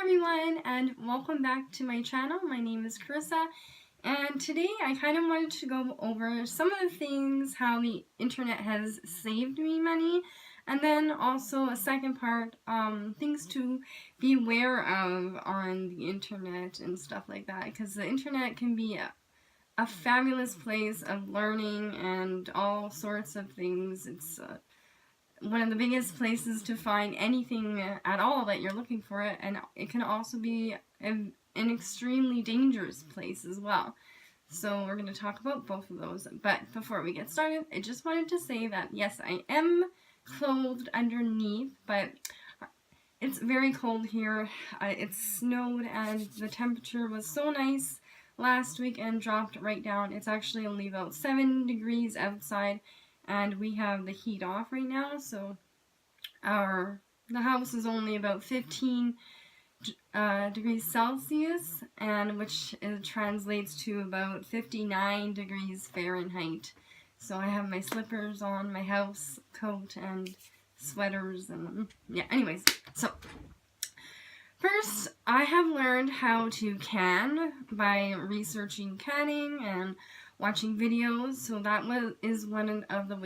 everyone, and welcome back to my channel. My name is Carissa, and today I kind of wanted to go over some of the things, how the internet has saved me money, and then also a second part, things to be aware of on the internet and stuff like that, because the internet can be a fabulous place of learning and all sorts of things. It's one of the biggest places to find anything at all that you're looking for, and it can also be an extremely dangerous place as well. So we're going to talk about both of those. But before we get started, I just wanted to say that yes, I am clothed underneath, but it's very cold here. It snowed and the temperature was so nice last week and dropped right down. It's actually only about 7 degrees outside, and we have the heat off right now, so the house is only about 15 degrees Celsius, and which translates to about 59 degrees Fahrenheit. So I have my slippers on, my house coat, and sweaters, and yeah, anyways. So first, I have learned how to can by researching canning and watching videos. So that is one of the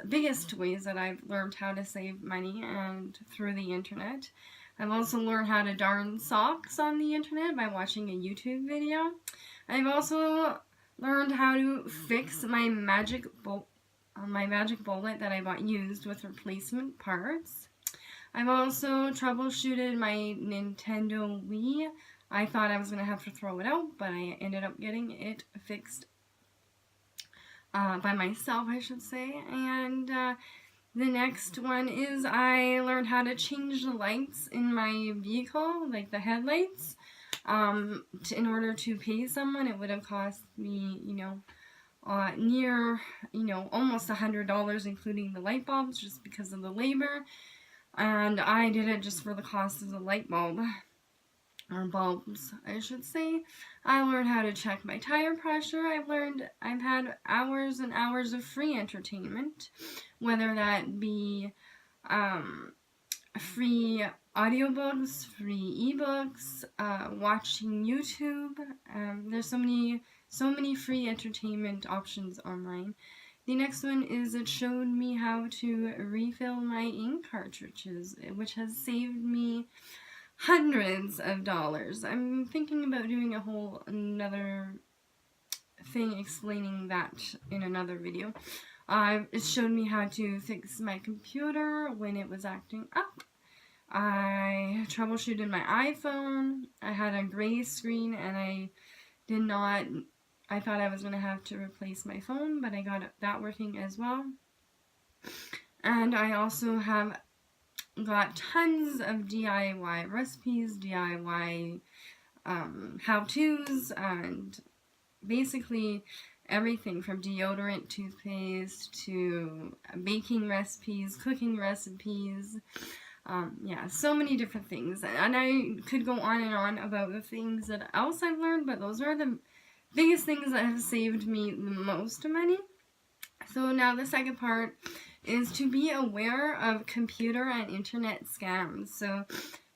biggest ways that I've learned how to save money, and through the internet. I've also learned how to darn socks on the internet by watching a YouTube video. I've also learned how to fix my magic bullet that I bought used with replacement parts. I've also troubleshooted my Nintendo Wii. I thought I was going to have to throw it out, but I ended up getting it fixed by myself, I should say. And the next one is I learned how to change the lights in my vehicle, like the headlights. In order to pay someone, it would have cost me, almost $100, including the light bulbs, just because of the labor. And I did it just for the cost of the light bulb, or bulbs, I should say. I learned how to check my tire pressure. I've had hours and hours of free entertainment, whether that be free audiobooks, free ebooks, watching YouTube. There's so many free entertainment options online. The next one is it showed me how to refill my ink cartridges, which has saved me hundreds of dollars. I'm thinking about doing another thing explaining that in another video. It showed me how to fix my computer when it was acting up. I troubleshooted my iPhone. I had a gray screen, and I thought I was going to have to replace my phone, but I got that working as well. And I also have got tons of DIY recipes, DIY how-tos, and basically everything from deodorant, toothpaste, to baking recipes, cooking recipes. So many different things. And I could go on and on about the things that else I've learned, but those are the biggest things that have saved me the most money. So now the second part is to be aware of computer and internet scams. So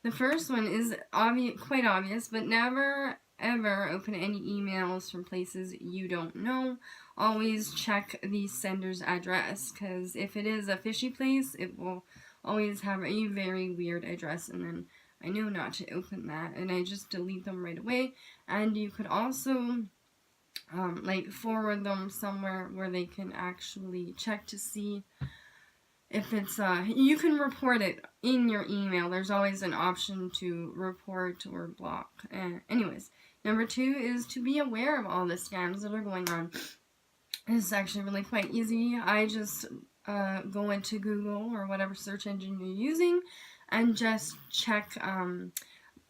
the first one is quite obvious, but never ever open any emails from places you don't know. Always check the sender's address, because if it is a fishy place, it will always have a very weird address, and then I know not to open that, and I just delete them right away. And you could also forward them somewhere where they can actually check to see if it's you can report it in your email. There's always an option to report or block. Anyways, number 2 is to be aware of all the scams that are going on. It's actually really quite easy. I just go into Google or whatever search engine you're using and just check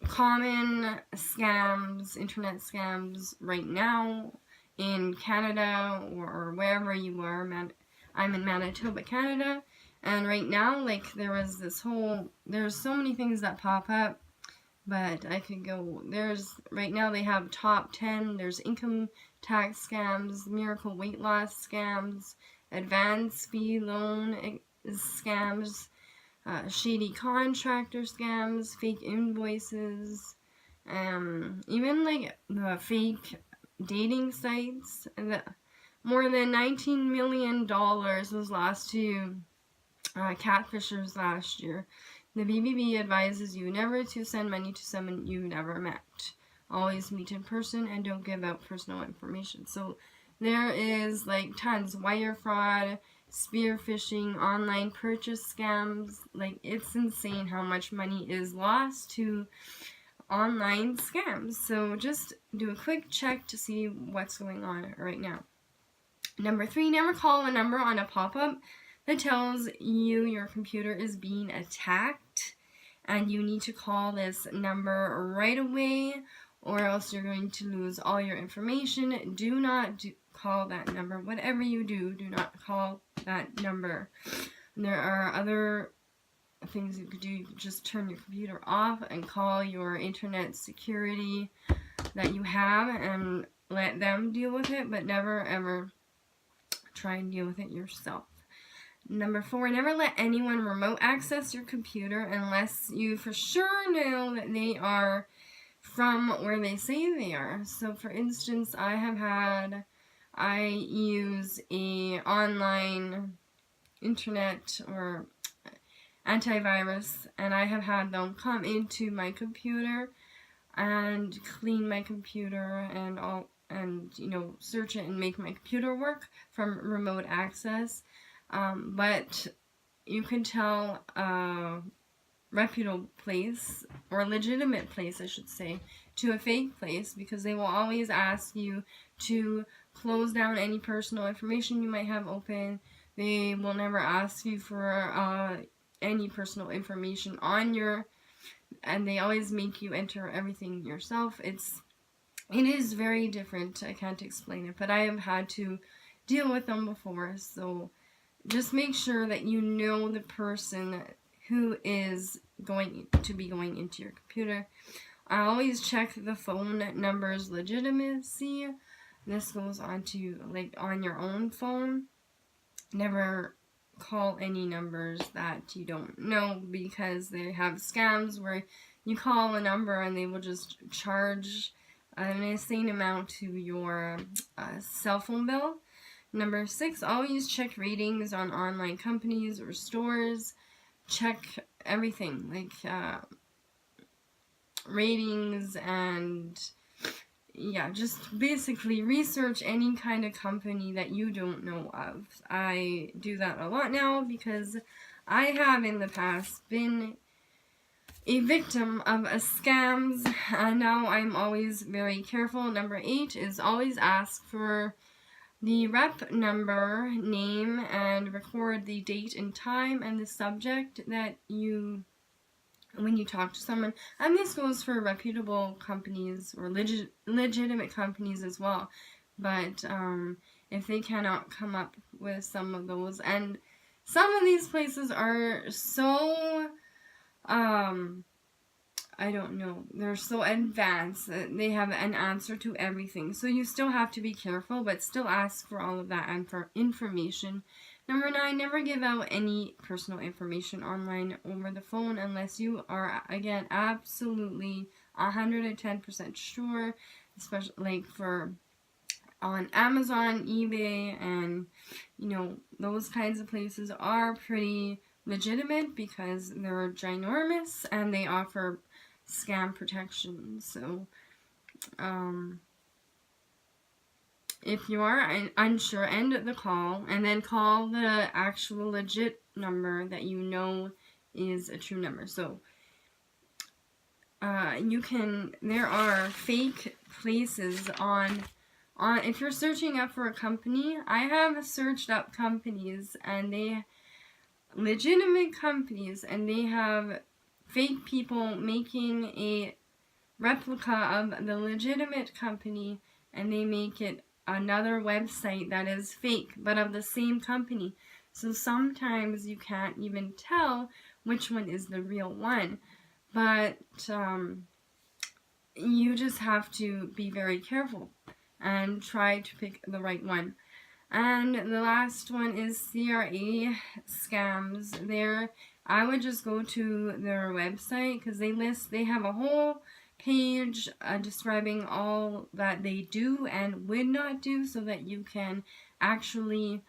common scams, internet scams right now in Canada or wherever you are. I'm in Manitoba, Canada, and right now, there's so many things that pop up, but I could go, right now they have top 10, there's income tax scams, miracle weight loss scams, advanced fee loan scams, shady contractor scams, fake invoices, Even like the fake dating sites. More than $19 million was lost to catfishers last year. The BBB advises you never to send money to someone you've never met. Always meet in person and don't give out personal information. So there is like tons. Wire fraud, spear phishing, online purchase scams. Like, it's insane how much money is lost to online scams. So just do a quick check to see what's going on right now. Number 3, never call a number on a pop-up that tells you your computer is being attacked and you need to call this number right away, or else you're going to lose all your information. Do not call that number. Whatever you do not call that number. And there are other things you could do. You could just turn your computer off and call your internet security that you have and let them deal with it, but never ever try and deal with it yourself. Number 4, never let anyone remote access your computer unless you for sure know that they are from where they say they are. So for instance, I use a online internet or antivirus, and I have had them come into my computer and clean my computer and search it and make my computer work from remote access. But you can tell a reputable place, or a legitimate place I should say, to a fake place, because they will always ask you to close down any personal information you might have open. They will never ask you for any personal information and they always make you enter everything yourself. It is very different. I can't explain it, but I have had to deal with them before. So just make sure that you know the person who is going to be going into your computer. I always check the phone number's legitimacy. This goes on to on your own phone. Never call any numbers that you don't know, because they have scams where you call a number and they will just charge an insane amount to your cell phone bill. Number 6, always check ratings on online companies or stores. Check everything, like ratings, and just basically research any kind of company that you don't know of. I do that a lot now because I have in the past been a victim of scams, and now I'm always very careful. Number 8 is always ask for the rep number, name, and record the date and time and the subject that when you talk to someone. And this goes for reputable companies or legitimate companies as well. But if they cannot come up with some of those, and some of these places are so I don't know, they're so advanced that they have an answer to everything. So you still have to be careful, but still ask for all of that information. Number 9, never give out any personal information online over the phone unless you are, again, absolutely 110% sure, especially on Amazon, eBay, and those kinds of places are pretty legitimate because they're ginormous and they offer scam protection. So if you are unsure, end the call and then call the actual legit number that you know is a true number. So there are fake places on if you're searching up for a company. I have searched up companies, and legitimate companies, and they have fake people making a replica of the legitimate company, and they make it another website that is fake but of the same company. So sometimes you can't even tell which one is the real one, but you just have to be very careful and try to pick the right one. And the last one is CRA scams. I would just go to their website because they have a whole page describing all that they do and would not do, so that you can actually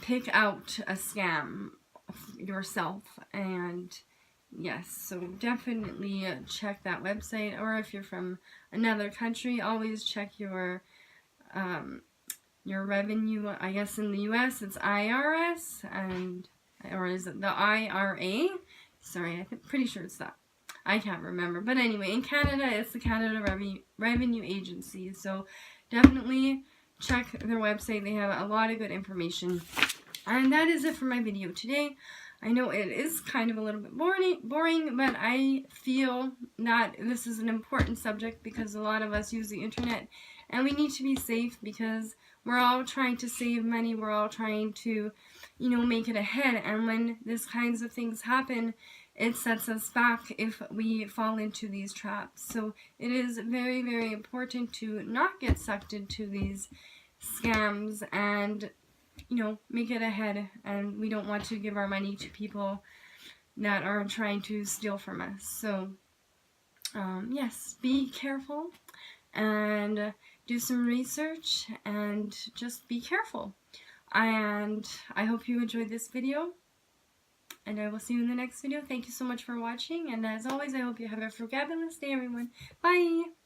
pick out a scam yourself. And yes, so definitely check that website. Or if you're from another country, always check your revenue. I guess in the US it's IRS, or is it the IRA? Sorry, I'm pretty sure it's that. I can't remember. But anyway, in Canada, it's the Canada Revenue Agency. So definitely check their website. They have a lot of good information. And that is it for my video today. I know it is kind of a little bit boring, but I feel that this is an important subject because a lot of us use the internet, and we need to be safe because we're all trying to save money. We're all trying to, make it ahead. And when these kinds of things happen, it sets us back if we fall into these traps. So it is very, very important to not get sucked into these scams and, make it ahead. And we don't want to give our money to people that are trying to steal from us. So, yes, be careful and do some research and just be careful. And I hope you enjoyed this video, and I will see you in the next video. Thank you so much for watching, and as always, I hope you have a fabulous day, everyone. Bye!